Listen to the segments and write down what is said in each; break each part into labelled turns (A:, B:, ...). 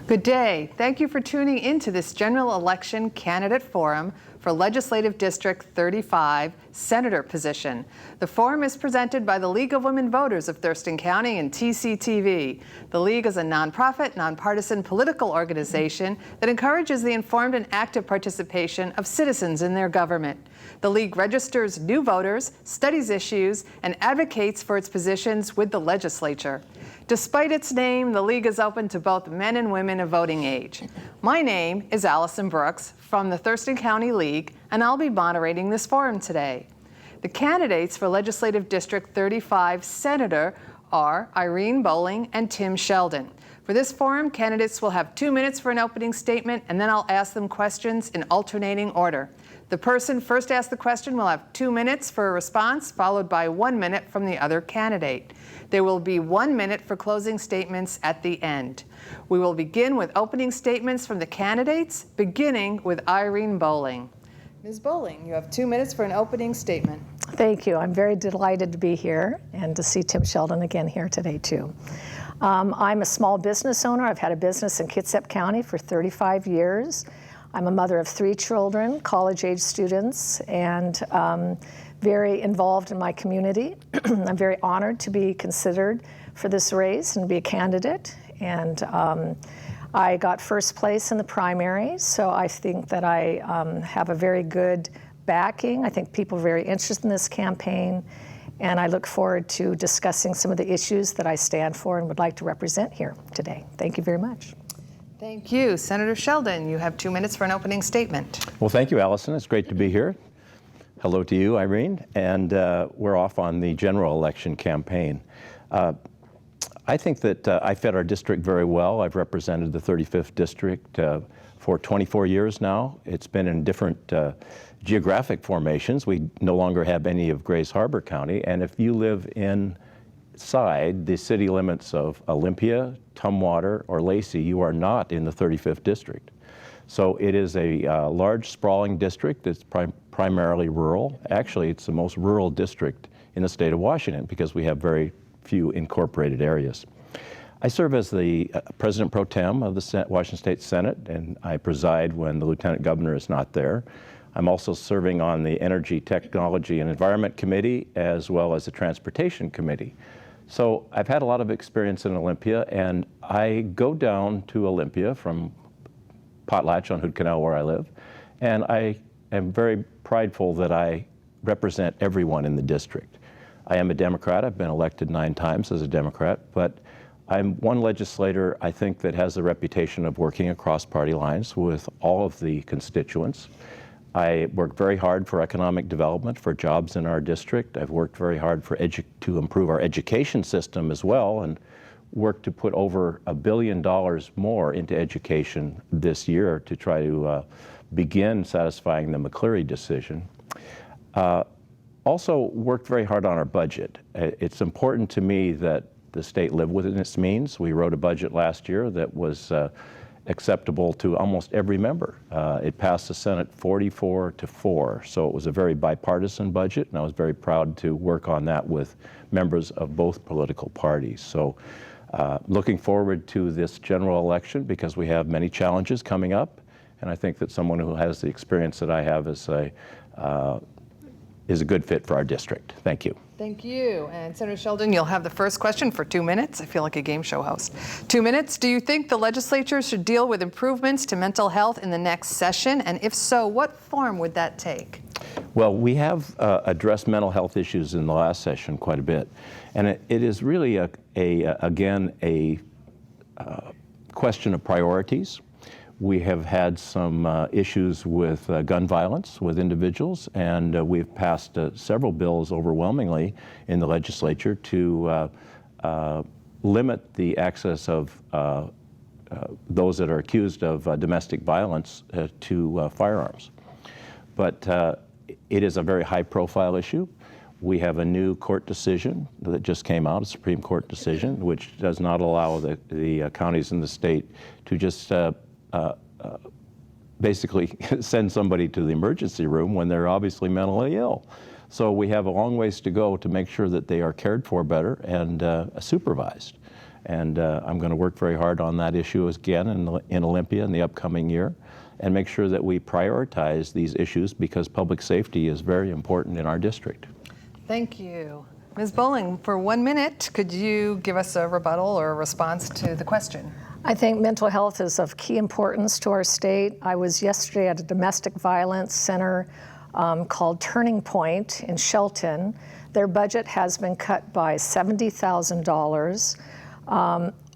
A: Good day. Thank you for tuning into this general election candidate forum for Legislative District 35 Senator position. The forum is presented by the League of Women Voters of Thurston County and TCTV. The League is a nonprofit, nonpartisan political organization that encourages the informed and active participation of citizens in their government. The League registers new voters, studies issues, and advocates for its positions with the legislature. Despite its name, the League is open to both men and women of voting age. My name is Allison Brooks from the Thurston County League, and I'll be moderating this forum today. The candidates for Legislative District 35 Senator are Irene Bowling and Tim Sheldon. For this forum, candidates will have 2 minutes for an opening statement, and then I'll ask them questions in alternating order. The person first asked the question will have 2 minutes for a response, followed by 1 minute from the other candidate. There will be 1 minute for closing statements at the end. We will begin with opening statements from the candidates, beginning with Irene Bowling. Ms. Bowling, you have 2 minutes for an opening statement.
B: Thank you. I'm very delighted to be here and to see Tim Sheldon again here today, too. I'm a small business owner. I've had a business in Kitsap County for 35 years. I'm a mother of 3 children, college-age students, and very involved in my community. I'm very honored to be considered for this race and be a candidate. And I got first place in the primary, so I think that I have a very good backing. I think people are very interested in this campaign, and I look forward to discussing some of the issues that I stand for and would like to represent here today. Thank you very much.
A: Thank you. Senator Sheldon, you have 2 minutes for an opening statement.
C: Well, thank you, Allison. It's great to be here. Hello to you, Irene. And we're off on the general election campaign. I think that I fed our district very well. I've represented the 35th district for 24 years now. It's been in different geographic formations. We no longer have any of Grays Harbor County. And if you live inside the city limits of Olympia, Tumwater, or Lacey, you are not in the 35th district. So it is a large, sprawling district that's primarily rural. Actually, it's the most rural district in the state of Washington because we have very few incorporated areas. I serve as the President Pro Tem of the Washington State Senate, and I preside when the Lieutenant Governor is not there. I'm also serving on the Energy, Technology, and Environment Committee, as well as the Transportation Committee. So I've had a lot of experience in Olympia, and I go down to Olympia from Potlatch on Hood Canal, where I live, and I am very prideful that I represent everyone in the district. I am a Democrat. I've been elected 9 times as a Democrat, but I'm one legislator, I think, that has the reputation of working across party lines with all of the constituents. I work very hard for economic development, for jobs in our district. I've worked very hard to improve our education system as well, and worked to put over $1 billion more into education this year to try to begin satisfying the McCleary decision. Also worked very hard on our budget. It's important to me that the state live within its means. We wrote a budget last year that was acceptable to almost every member. It passed the Senate 44-4, so it was a very bipartisan budget, and I was very proud to work on that with members of both political parties. So looking forward to this general election because we have many challenges coming up, and I think that someone who has the experience that I have is a good fit for our district. Thank you.
A: Thank you. And Senator Sheldon, you'll have the first question for 2 minutes. I feel like a game show host. 2 minutes. Do you think the legislature should deal with improvements to mental health in the next session? And if so, what form would that take?
C: Well, we have addressed mental health issues in the last session quite a bit. And it is really, again, a question of priorities. We have had some issues with gun violence with individuals, and we've passed several bills overwhelmingly in the legislature to limit the access of those that are accused of domestic violence to firearms. But it is a very high-profile issue. We have a new court decision that just came out, a Supreme Court decision, which does not allow the counties in the state to just basically send somebody to the emergency room when they're obviously mentally ill. So we have a long ways to go to make sure that they are cared for better and supervised. And I'm going to work very hard on that issue again in Olympia in the upcoming year, and make sure that we prioritize these issues because public safety is very important in our district.
A: Thank you. Ms. Bowling, for 1 minute, could you give us a rebuttal or a response to the question?
B: I think mental health is of key importance to our state. I was yesterday at a domestic violence center called Turning Point in Sheldon. Their budget has been cut by $70,000.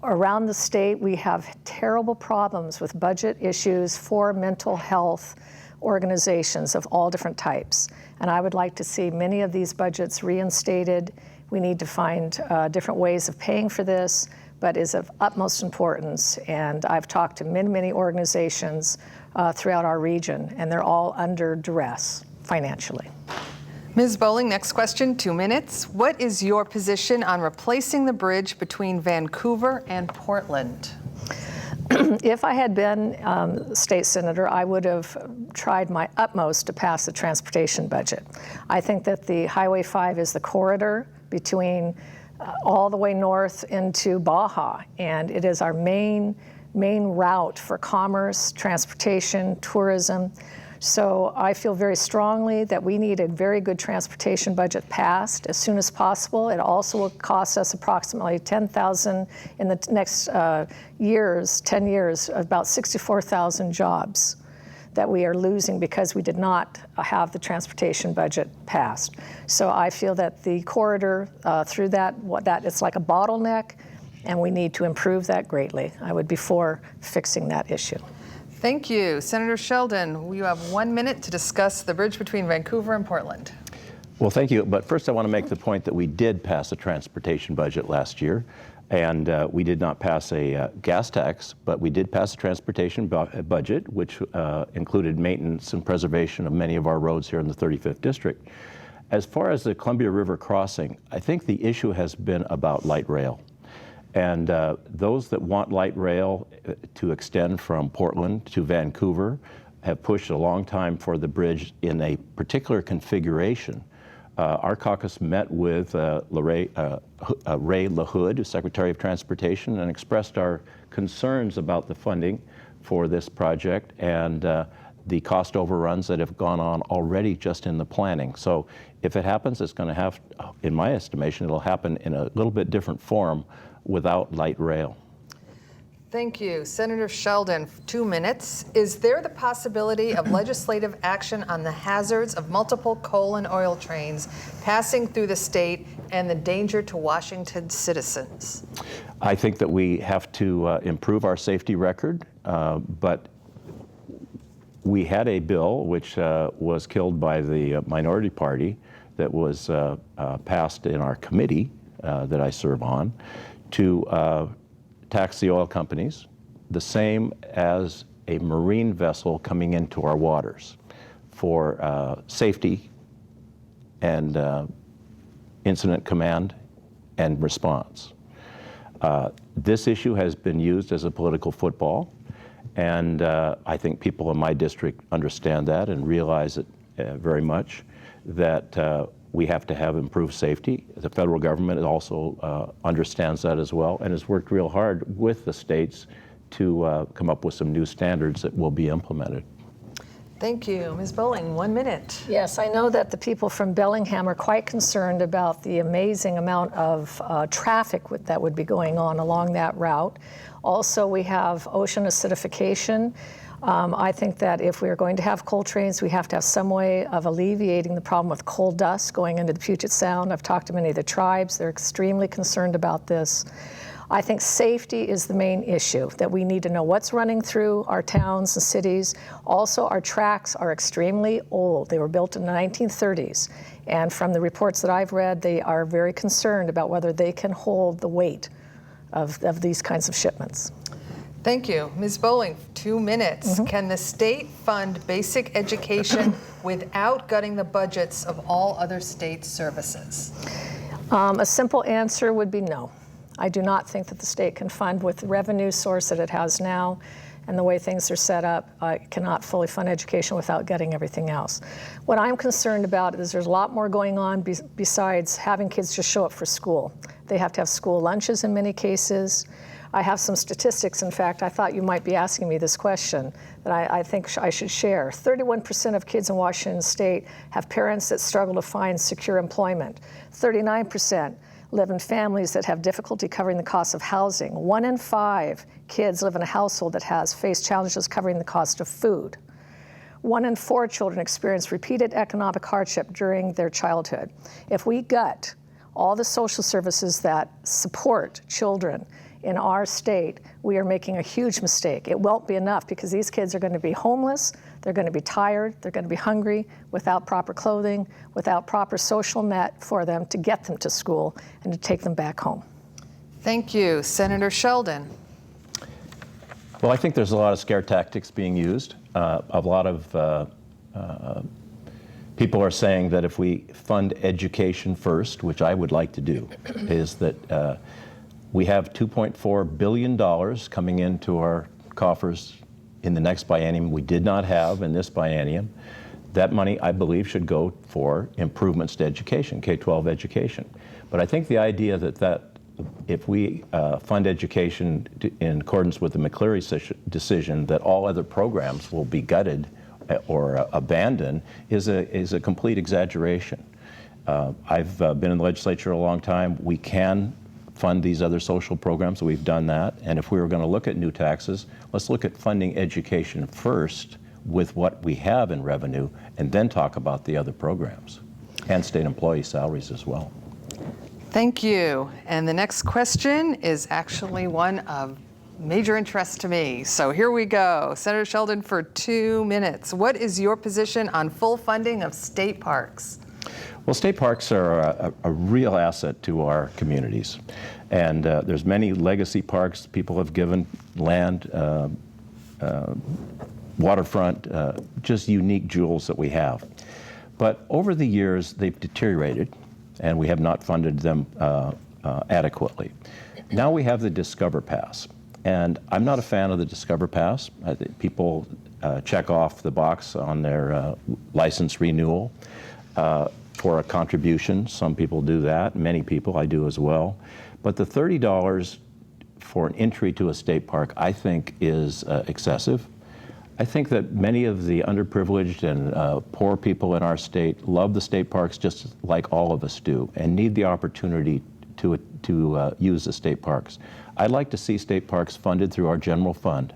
B: Around the state, we have terrible problems with budget issues for mental health organizations of all different types. And I would like to see many of these budgets reinstated. We need to find different ways of paying for this, but is of utmost importance. And I've talked to many, many organizations throughout our region, and they're all under duress financially.
A: Ms. Bowling, next question, 2 minutes. What is your position on replacing the bridge between Vancouver and Portland?
B: If I had been state senator, I would have tried my utmost to pass the transportation budget. I think that the Highway 5 is the corridor between all the way north into Baja, and it is our main route for commerce, transportation, tourism. So I feel very strongly that we need a very good transportation budget passed as soon as possible. It also will cost us approximately $10,000 in the next 10 years, about 64,000 jobs that we are losing because we did not have the transportation budget passed. So I feel that the corridor through that it's like a bottleneck, and we need to improve that greatly. I would be for fixing that issue.
A: Thank you. Senator Sheldon, you have 1 minute to discuss the bridge between Vancouver and Portland.
C: Well, thank you. But first, I want to make the point that we did pass a transportation budget last year, and we did not pass a gas tax, but we did pass a transportation budget, which included maintenance and preservation of many of our roads here in the 35th District. As far as the Columbia River crossing, I think the issue has been about light rail. And those that want light rail to extend from Portland to Vancouver have pushed a long time for the bridge in a particular configuration. Our caucus met with Ray LaHood, Secretary of Transportation, and expressed our concerns about the funding for this project and the cost overruns that have gone on already just in the planning. So if it happens, it's going to have, in my estimation, it'll happen in a little bit different form without light rail.
A: Thank you. Senator Sheldon, 2 minutes. Is there the possibility of legislative action on the hazards of multiple coal and oil trains passing through the state and the danger to Washington citizens?
C: I think that we have to improve our safety record, but we had a bill which was killed by the minority party that was passed in our committee that I serve on, to tax the oil companies the same as a marine vessel coming into our waters for safety and incident command and response. This issue has been used as a political football, and I think people in my district understand that and realize it very much, that we have to have improved safety. The federal government also understands that as well and has worked real hard with the states to come up with some new standards that will be implemented.
A: Thank you. Ms. Bowling, 1 minute.
B: Yes, I know that the people from Bellingham are quite concerned about the amazing amount of traffic that would be going on along that route. Also, we have ocean acidification. I think that if we're going to have coal trains, we have to have some way of alleviating the problem with coal dust going into the Puget Sound. I've talked to many of the tribes. They're extremely concerned about this. I think safety is the main issue, that we need to know what's running through our towns and cities. Also, our tracks are extremely old. They were built in the 1930s. And from the reports that I've read, they are very concerned about whether they can hold the weight of these kinds of shipments.
A: Thank you. Ms. Bowling, 2 minutes. Can the state fund basic education without gutting the budgets of all other state services?
B: A simple answer would be no. I do not think that the state can fund with the revenue source that it has now and the way things are set up, I cannot fully fund education without getting everything else. What I'm concerned about is there's a lot more going on besides having kids just show up for school. They have to have school lunches in many cases. I have some statistics. In fact, I thought you might be asking me this question that I think I should share. 31% of kids in Washington State have parents that struggle to find secure employment. 39% live in families that have difficulty covering the cost of housing. 1 in 5 kids live in a household that has faced challenges covering the cost of food. 1 in 4 children experience repeated economic hardship during their childhood. If we gut all the social services that support children in our state, we are making a huge mistake. It won't be enough because these kids are going to be homeless, they're going to be tired, they're going to be hungry, without proper clothing, without proper social net for them to get them to school and to take them back home.
A: Thank you. Senator Sheldon.
C: Well, I think there's a lot of scare tactics being used. A lot of people are saying that if we fund education first, which I would like to do, is that we have $2.4 billion coming into our coffers in the next biennium we did not have in this biennium. That money, I believe, should go for improvements to education, K-12 education. But I think the idea that if we fund education in accordance with the McCleary decision, that all other programs will be gutted or abandoned is a complete exaggeration. I've been in the legislature a long time. We can fund these other social programs. We've done that. And if we were going to look at new taxes, let's look at funding education first with what we have in revenue, and then talk about the other programs and state employee salaries as well.
A: Thank you. And the next question is actually one of major interest to me. So here we go. Senator Sheldon for 2 minutes. What is your position on full funding of state parks?
C: Well, state parks are a real asset to our communities. And there's many legacy parks. People have given land, waterfront, just unique jewels that we have. But over the years, they've deteriorated, and we have not funded them adequately. Now we have the Discover Pass. And I'm not a fan of the Discover Pass. I think people check off the box on their license renewal for a contribution. Some people do that. Many people, I do as well. But the $30 for an entry to a state park, I think, is excessive. I think that many of the underprivileged and poor people in our state love the state parks just like all of us do, and need the opportunity to use the state parks. I'd like to see state parks funded through our general fund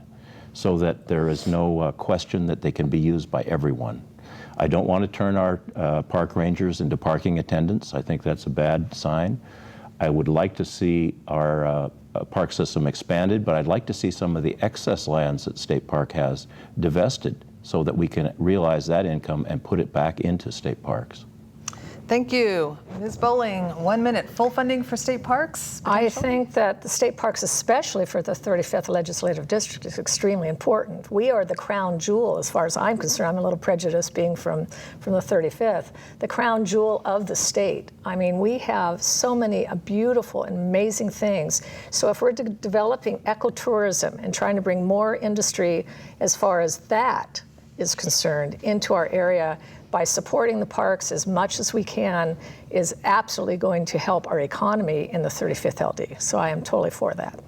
C: so that there is no question that they can be used by everyone. I don't want to turn our park rangers into parking attendants. I think that's a bad sign. I would like to see our park system expanded, but I'd like to see some of the excess lands that State Park has divested so that we can realize that income and put it back into state parks.
A: Thank you. Ms. Bowling, 1 minute. Full funding for state parks?
B: I think that the state parks, especially for the 35th Legislative District, is extremely important. We are the crown jewel, as far as I'm concerned. I'm a little prejudiced being from the 35th. The crown jewel of the state. I mean, we have so many beautiful and amazing things. So if we're developing ecotourism and trying to bring more industry as far as that is concerned into our area, by supporting the parks as much as we can is absolutely going to help our economy in the 35th LD. So I am totally for that.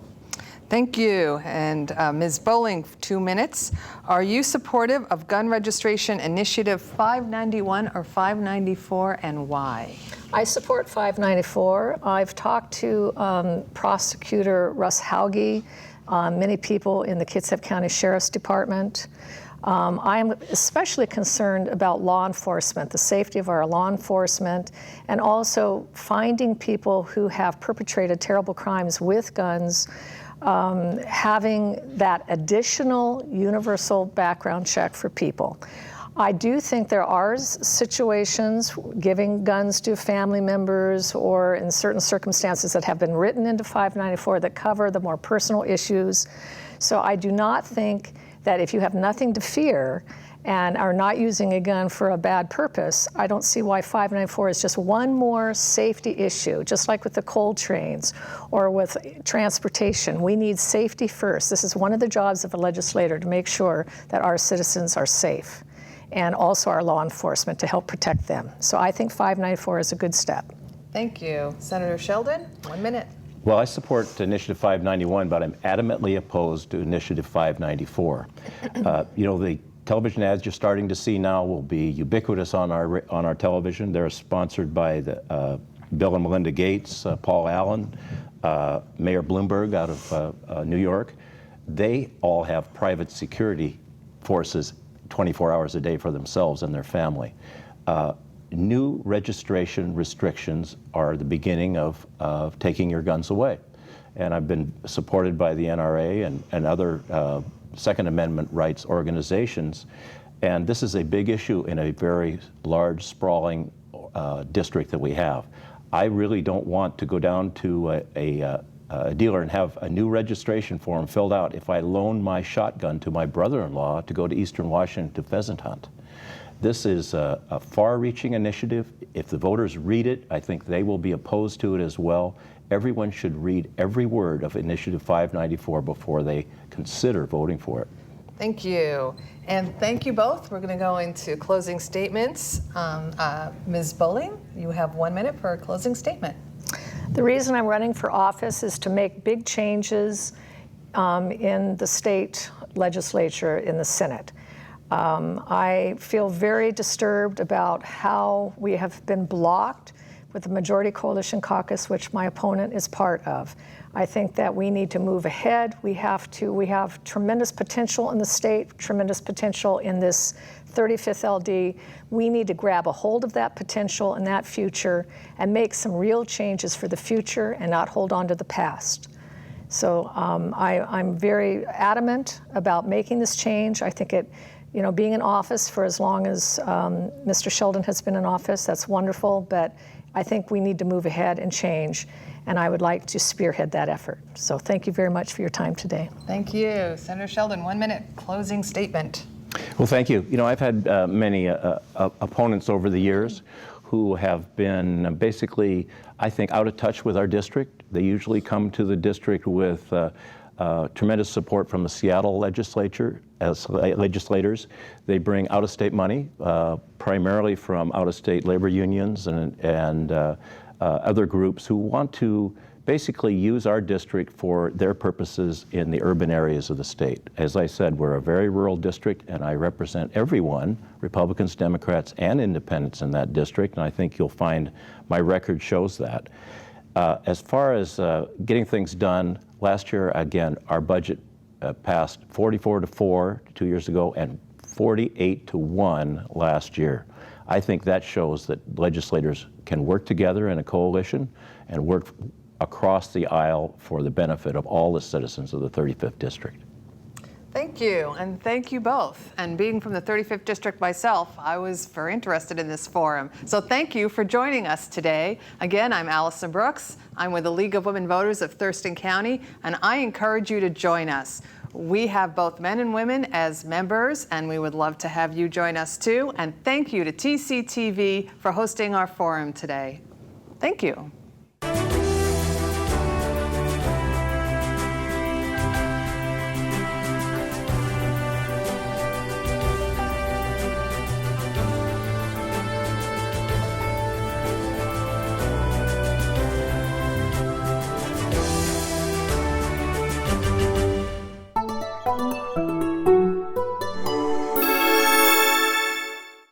A: Thank you. And Ms. Bowling, 2 minutes. Are you supportive of gun registration initiative 591 or 594, and why?
B: I support 594. I've talked to Prosecutor Russ Hauge, many people in the Kitsap County Sheriff's Department. I'm especially concerned about law enforcement, the safety of our law enforcement, and also finding people who have perpetrated terrible crimes with guns, having that additional universal background check for people. I do think there are situations giving guns to family members or in certain circumstances that have been written into 594 that cover the more personal issues. So I do not think that if you have nothing to fear and are not using a gun for a bad purpose, I don't see why 594 is just one more safety issue, just like with the coal trains or with transportation. We need safety first. This is one of the jobs of a legislator, to make sure that our citizens are safe, and also our law enforcement to help protect them. So I think 594 is a good step.
A: Thank you. Senator Sheldon, 1 minute.
C: Well, I support Initiative 591, but I'm adamantly opposed to Initiative 594. The television ads you're starting to see now will be ubiquitous on our television. They're sponsored by the Bill and Melinda Gates, Paul Allen, Mayor Bloomberg out of New York. They all have private security forces 24 hours a day for themselves and their family. New registration restrictions are the beginning of taking your guns away. And I've been supported by the NRA and other Second Amendment rights organizations. And this is a big issue in a very large, sprawling district that we have. I really don't want to go down to a dealer and have a new registration form filled out if I loan my shotgun to my brother-in-law to go to Eastern Washington to pheasant hunt. This is a far-reaching initiative. If the voters read it, I think they will be opposed to it as well. Everyone should read every word of Initiative 594 before they consider voting for it.
A: Thank you. And thank you both. We're going to go into closing statements. Ms. Bowling, you have 1 minute for a closing statement.
B: The reason I'm running for office is to make big changes in the state legislature, in the Senate. I feel very disturbed about how we have been blocked with the Majority Coalition Caucus, which my opponent is part of. I think that we need to move ahead. We have tremendous potential in the state, tremendous potential in this 35th LD. We need to grab a hold of that potential and that future and make some real changes for the future and not hold on to the past. So I'm very adamant about making this change. I think being in office for as long as Mr. Sheldon has been in office, that's wonderful, but I think we need to move ahead and change, and I would like to spearhead that effort. So thank you very much for your time today.
A: Thank you. Senator Sheldon, 1 minute, closing statement.
C: Well, thank you. I've had many opponents over the years who have been basically, I think, out of touch with our district. They usually come to the district with tremendous support from the Seattle legislature as legislators. They bring out-of-state money, primarily from out-of-state labor unions and other groups who want to basically use our district for their purposes in the urban areas of the state. As I said, we're a very rural district, and I represent everyone, Republicans, Democrats, and independents in that district, and I think you'll find my record shows that. As far as getting things done, last year, again, our budget passed 44-4 2 years ago and 48-1 last year. I think that shows that legislators can work together in a coalition and work across the aisle for the benefit of all the citizens of the 35th District.
A: Thank you, and thank you both. And being from the 35th District myself, I was very interested in this forum. So thank you for joining us today. Again, I'm Allison Brooks. I'm with the League of Women Voters of Thurston County, and I encourage you to join us. We have both men and women as members, and we would love to have you join us too. And thank you to TCTV for hosting our forum today. Thank you.